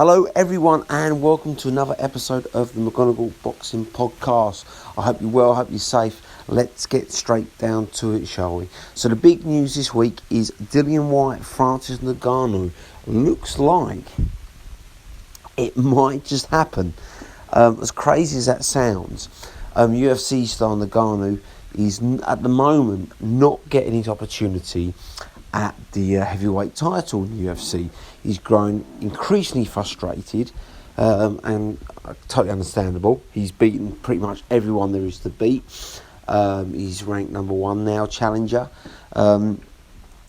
Hello everyone and welcome to another episode of the McGonagall Boxing Podcast. I hope you're well, I hope you're safe. Let's get straight down to it, shall we? So the big news this week is Dillian Whyte, Francis Ngannou. Looks like it might just happen. As crazy as that sounds, UFC star Ngannou is at the moment not getting his opportunity at the heavyweight title in the UFC. He's grown increasingly frustrated, and totally understandable. He's beaten pretty much everyone there is to beat. He's ranked number one now, challenger. And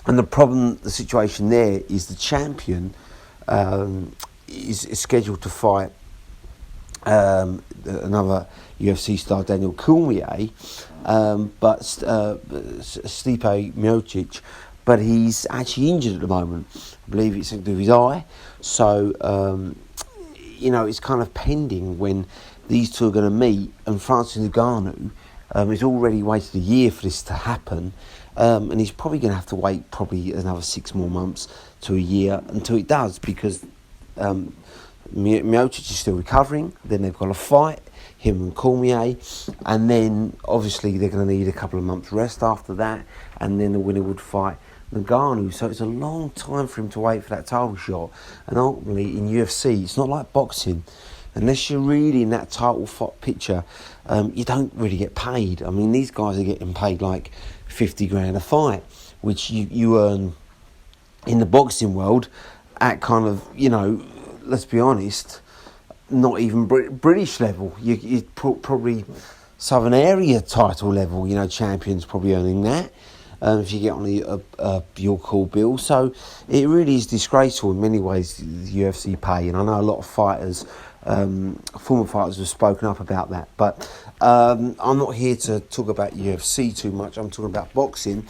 the situation there is the champion is scheduled to fight another UFC star, Daniel Cormier, but Stipe Miocic. But he's actually injured at the moment. I believe it's something to do with his eye. So, it's kind of pending when these two are going to meet. And Francis Ngannou has already waited a year for this to happen. And he's probably going to have to wait another 6 more months to a year until it does. Because Miocic is still recovering. Then they've got a fight, him and Cormier. And then, obviously, they're going to need a couple of months rest after that. And then the winner would fight Ngannou, so it's a long time for him to wait for that title shot. And ultimately in UFC, it's not like boxing. Unless you're really in that title picture, you don't really get paid. I mean, these guys are getting paid like 50 grand a fight, which you earn in the boxing world at kind of, let's be honest, not even British level. You probably Southern Area title level, champions probably earning that. If you get on your call bill. So it really is disgraceful in many ways, the UFC pay. And I know a lot of fighters, former fighters, have spoken up about that. But I'm not here to talk about UFC too much. I'm talking about boxing.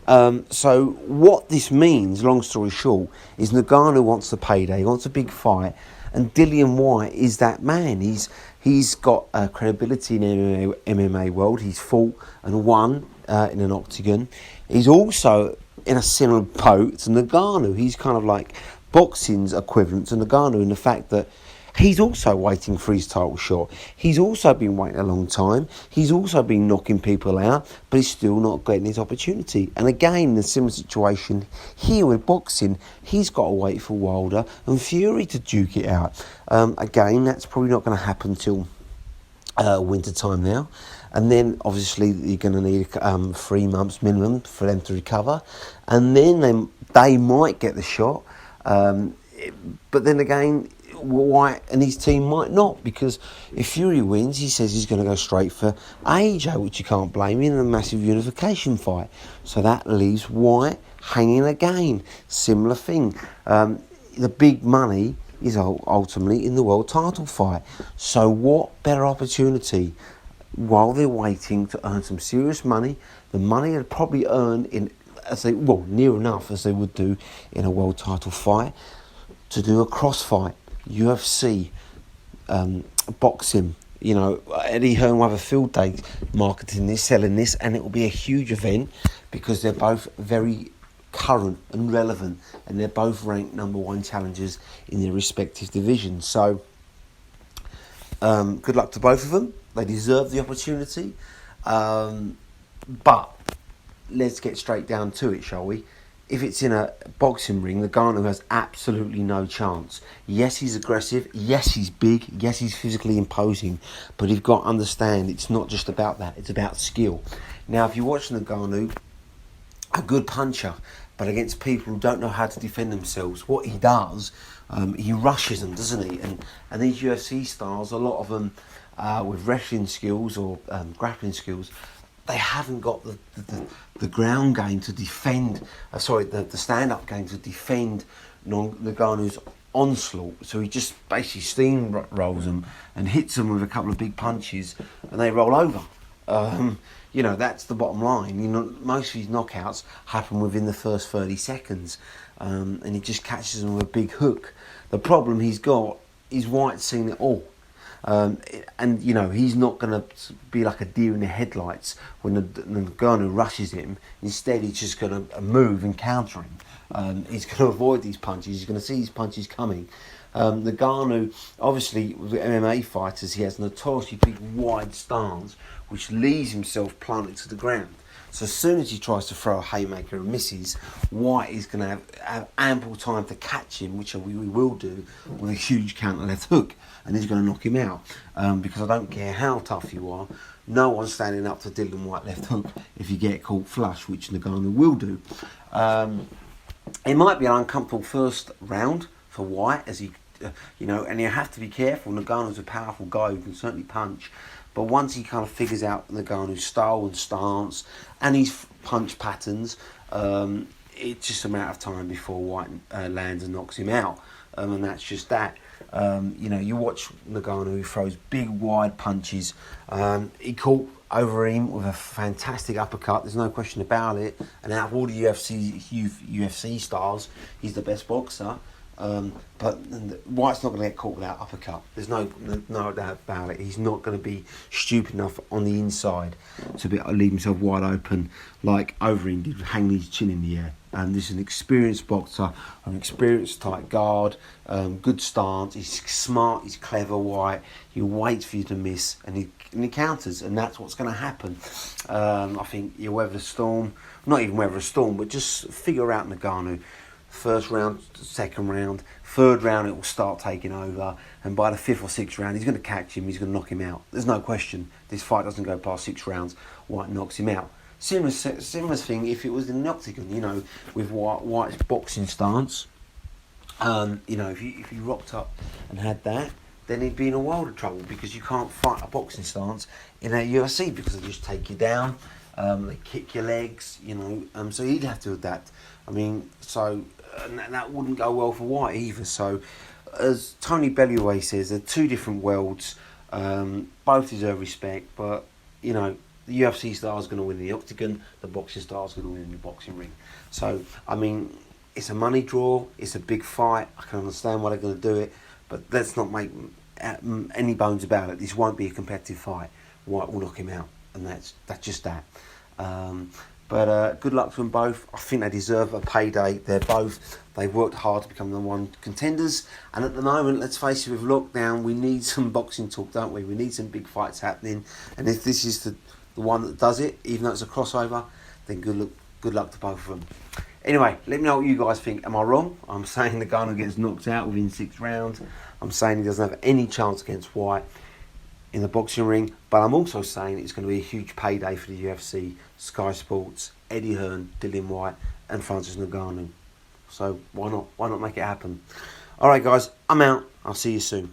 So what this means, long story short, is Ngannou wants the payday. He wants a big fight. And Dillian Whyte is that man. He's got credibility in the MMA world. He's fought and won in an octagon. He's also in a similar boat to Ngannou. He's kind of like boxing's equivalent to Ngannou in the fact that he's also waiting for his title shot. He's also been waiting a long time. He's also been knocking people out, but he's still not getting his opportunity. And again, the similar situation here with boxing, he's got to wait for Wilder and Fury to duke it out. Again, that's probably not going to happen till winter time now. And then, obviously, you're going to need 3 months minimum for them to recover. And then they might get the shot. But then again, White and his team might not, because if Fury wins, he says he's going to go straight for AJ, which you can't blame him, in a massive unification fight. So that leaves White hanging again. Similar thing. The big money is ultimately in the world title fight. So what better opportunity while they're waiting to earn some serious money, the money they'd probably earn near enough as they would do in a world title fight, to do a cross fight. UFC, boxing, Eddie Hearn will have a field day marketing this, selling this, and it will be a huge event because they're both very current and relevant, and they're both ranked number one challengers in their respective divisions. So, good luck to both of them. They deserve the opportunity. But let's get straight down to it, shall we? If it's in a boxing ring, Ngannou has absolutely no chance. Yes, he's aggressive. Yes, he's big. Yes, he's physically imposing. But you've got to understand, it's not just about that. It's about skill. Now, if you watch Ngannou, a good puncher, but against people who don't know how to defend themselves, what he does, he rushes them, doesn't he? And these UFC stars, a lot of them with wrestling skills or grappling skills, they haven't got the ground game to defend, the stand-up game to defend Ngannou's onslaught. So he just basically steamrolls them and hits them with a couple of big punches and they roll over. That's the bottom line. Most of his knockouts happen within the first 30 seconds and he just catches them with a big hook. The problem he's got is White's seen it all. And, you know, he's not going to be like a deer in the headlights when Ngannou rushes him. Instead, he's just going to move and counter him. He's going to avoid these punches. He's going to see these punches coming. Ngannou, obviously, with MMA fighters, he has notoriously big, wide stance, which leaves himself planted to the ground. So as soon as he tries to throw a haymaker and misses, Whyte is going to have ample time to catch him, which we will do, with a huge counter left hook. And he's going to knock him out. Because I don't care how tough you are, no one's standing up to Dillian Whyte left hook if you get caught flush, which Ngannou will do. It might be an uncomfortable first round for Whyte, as he, you know, and you have to be careful. Ngannou's a powerful guy who can certainly punch. But once he kind of figures out Ngannou's style and stance and his punch patterns, it's just a matter of time before Whyte lands and knocks him out. And that's just that. You know, you watch Ngannou, who throws big, wide punches. He caught over him with a fantastic uppercut. There's no question about it. And out of all the UFC stars, he's the best boxer. But Whyte's not going to get caught without uppercut. There's no doubt about it. He's not going to be stupid enough on the inside to leave himself wide open like Overeem did, hang his chin in the air. This is an experienced boxer, an experienced tight guard, good stance. He's smart, he's clever, Whyte. He waits for you to miss and he counters, and that's what's going to happen. I think you weather the storm, not even weather a storm, but just figure out Ngannou. First round, second round, third round, it will start taking over, and by the fifth or sixth round, he's going to catch him, he's going to knock him out. There's no question. This fight doesn't go past 6 rounds. Whyte knocks him out. Similar thing if it was in the octagon, you know, with Whyte's boxing stance. You know, if he rocked up and had that, then he'd be in a world of trouble, because you can't fight a boxing stance in a UFC because they just take you down, they kick your legs, you know. So he'd have to adapt. I mean, so. And that wouldn't go well for Whyte either. So, as Tony Bellew says, they're two different worlds. Both deserve respect, but, you know, the UFC star is going to win in the octagon, the boxing star is going to win in the boxing ring. So, I mean, it's a money draw, it's a big fight. I can understand why they're going to do it, but let's not make any bones about it. This won't be a competitive fight. Whyte will knock him out, and that's just that. But good luck to them both. I think they deserve a payday. They've worked hard to become the #1 contenders. And at the moment, let's face it, with lockdown, we need some boxing talk, don't we? We need some big fights happening. And if this is the one that does it, even though it's a crossover, then good luck to both of them. Anyway, let me know what you guys think. Am I wrong? I'm saying Ngannou gets knocked out within 6 rounds. I'm saying he doesn't have any chance against Whyte in the boxing ring, but I'm also saying it's going to be a huge payday for the UFC, Sky Sports, Eddie Hearn, Dillian Whyte, and Francis Ngannou. So why not make it happen? All right, guys, I'm out. I'll see you soon.